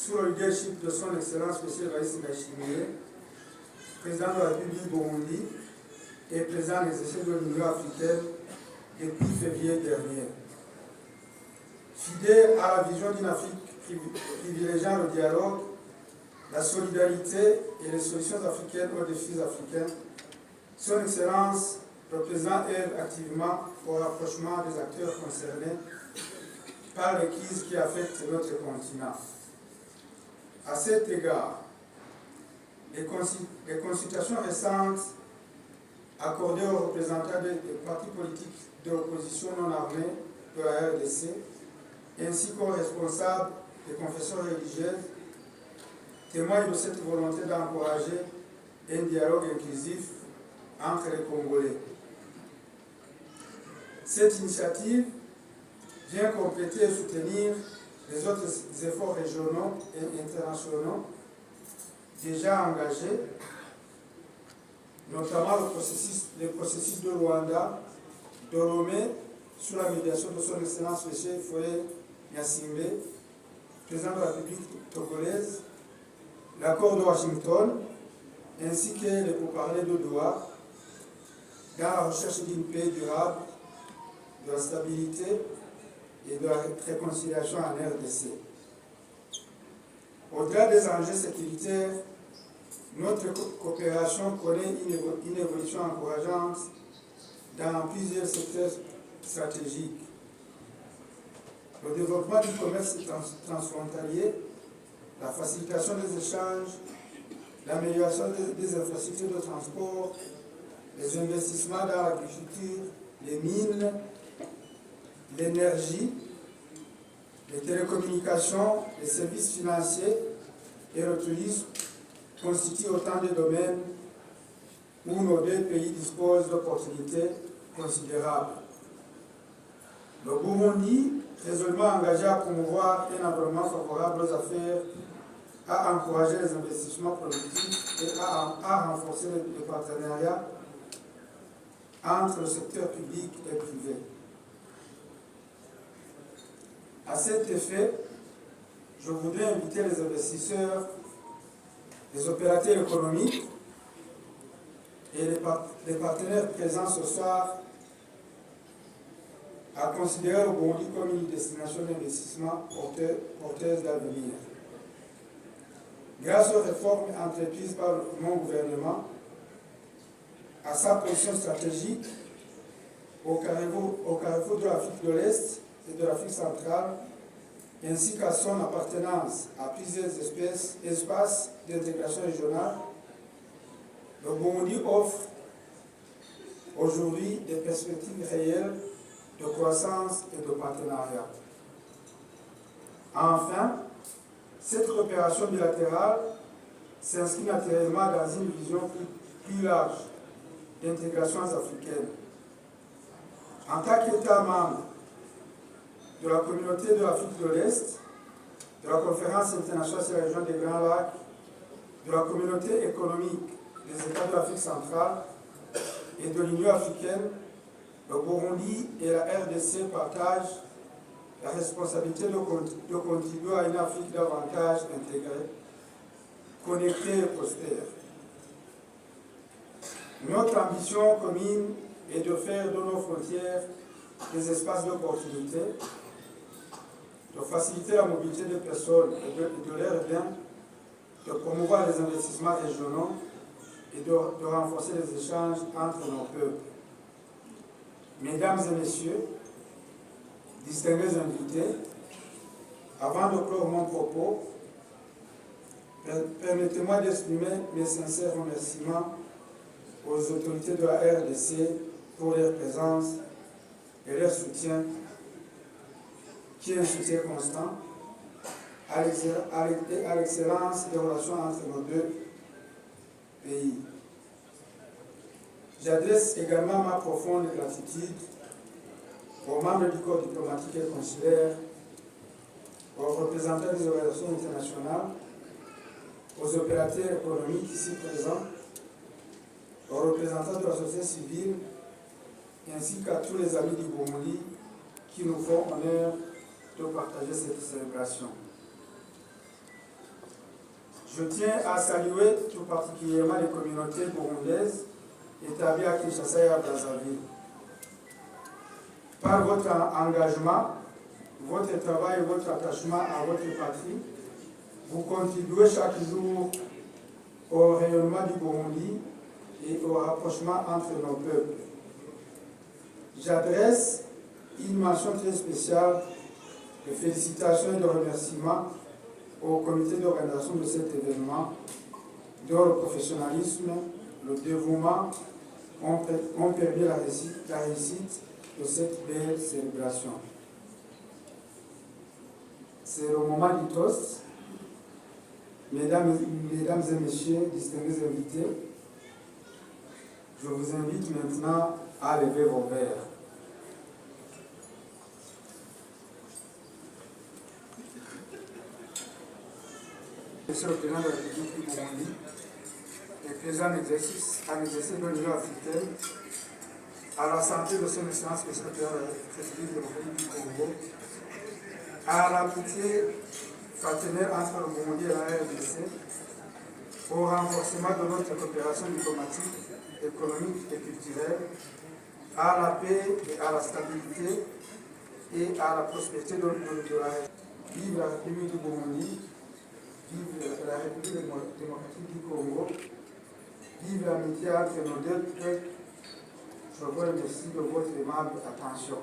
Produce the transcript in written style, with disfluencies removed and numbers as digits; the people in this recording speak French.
sous le leadership de son Excellence M. Raïs Ndayishimiye, président de la République du Burundi et président en exercice de l'Union africaine depuis février dernier. Fidèle à la vision d'une Afrique privilégiant le dialogue, la solidarité et les solutions africaines aux défis africains, son Excellence, le président œuvre activement au rapprochement des acteurs concernés par les crises qui affectent notre continent. À cet égard, les consultations récentes accordées aux représentants des partis politiques de l'opposition non armée de la RDC, ainsi qu'aux responsables des confessions religieuses, témoignent de cette volonté d'encourager un dialogue inclusif entre les Congolais. Cette initiative vient compléter et soutenir les autres efforts régionaux et internationaux déjà engagés, notamment le processus de Rwanda, de Lomé, sous la médiation de son Excellence M. Foye Gnassingbé, président de la République togolaise, l'accord de Washington, ainsi que les pourparlers de Doha, dans la recherche d'une paix durable, de la stabilité et de la réconciliation en RDC. Au-delà des enjeux sécuritaires, notre coopération connaît une évolution encourageante dans plusieurs secteurs stratégiques. Le développement du commerce transfrontalier, la facilitation des échanges, l'amélioration des infrastructures de transport, les investissements dans l'agriculture, les mines, l'énergie, les télécommunications, les services financiers et le tourisme constituent autant de domaines où nos deux pays disposent d'opportunités considérables. Le Burundi, résolument engagé à promouvoir un environnement favorable aux affaires, à encourager les investissements productifs et à renforcer les partenariats entre le secteur public et privé. À cet effet, je voudrais inviter les investisseurs, les opérateurs économiques et les partenaires présents ce soir à considérer le Burundi comme une destination d'investissement porteuse d'avenir. Grâce aux réformes entreprises par mon gouvernement, à sa position stratégique au carrefour de l'Afrique de l'Est et de l'Afrique centrale, ainsi qu'à son appartenance à plusieurs espaces d'intégration régionale, le Burundi offre aujourd'hui des perspectives réelles de croissance et de partenariat. Enfin, cette coopération bilatérale s'inscrit naturellement dans une vision plus large d'intégration africaine. En tant qu'État membre de la communauté de l'Afrique de l'Est, de la conférence internationale sur la région des Grands Lacs, de la communauté économique des États de l'Afrique centrale et de l'Union africaine, le Burundi et la RDC partagent la responsabilité de contribuer à une Afrique davantage intégrée, connectée et prospère. Notre ambition commune est de faire de nos frontières des espaces d'opportunité, de faciliter la mobilité des personnes et de leurs biens, de promouvoir les investissements régionaux et de renforcer les échanges entre nos peuples. Mesdames et messieurs, distingués invités, avant de clore mon propos, permettez-moi d'exprimer mes sincères remerciements aux autorités de la RDC pour leur présence et leur soutien, qui est un soutien constant à l'excellence des relations entre nos deux pays. J'adresse également ma profonde gratitude aux membres du corps diplomatique et consulaire, aux représentants des organisations internationales, aux opérateurs économiques ici présents, aux représentants de la société civile, ainsi qu'à tous les amis du Burundi qui nous font honneur de partager cette célébration. Je tiens à saluer tout particulièrement les communautés burundaises établies à Kinshasa et à Brazzaville. Par votre engagement, votre travail et votre attachement à votre patrie, vous contribuez chaque jour au rayonnement du Burundi et au rapprochement entre nos peuples. J'adresse une mention très spéciale de félicitations et de remerciements au comité d'organisation de cet événement, dont le professionnalisme, le dévouement ont permis la réussite de cette belle célébration. C'est le moment du toast. Mesdames et messieurs, distingués invités, je vous invite maintenant à lever vos verres. Monsieur le Président de la République du Burundi, le président en exercice de l'Union africaine, à la santé de son excellence le secrétaire de la République démocratique du Congo, à l'amitié partenaire entre le Burundi et la RDC, au renforcement de notre coopération diplomatique, économique et culturelle, à la paix et à la stabilité et à la prospérité de la région. Vive la République du Burundi, vive la République démocratique du Congo, vive l'amitié entre nos deux peuples. Je vous remercie de votre aimable attention.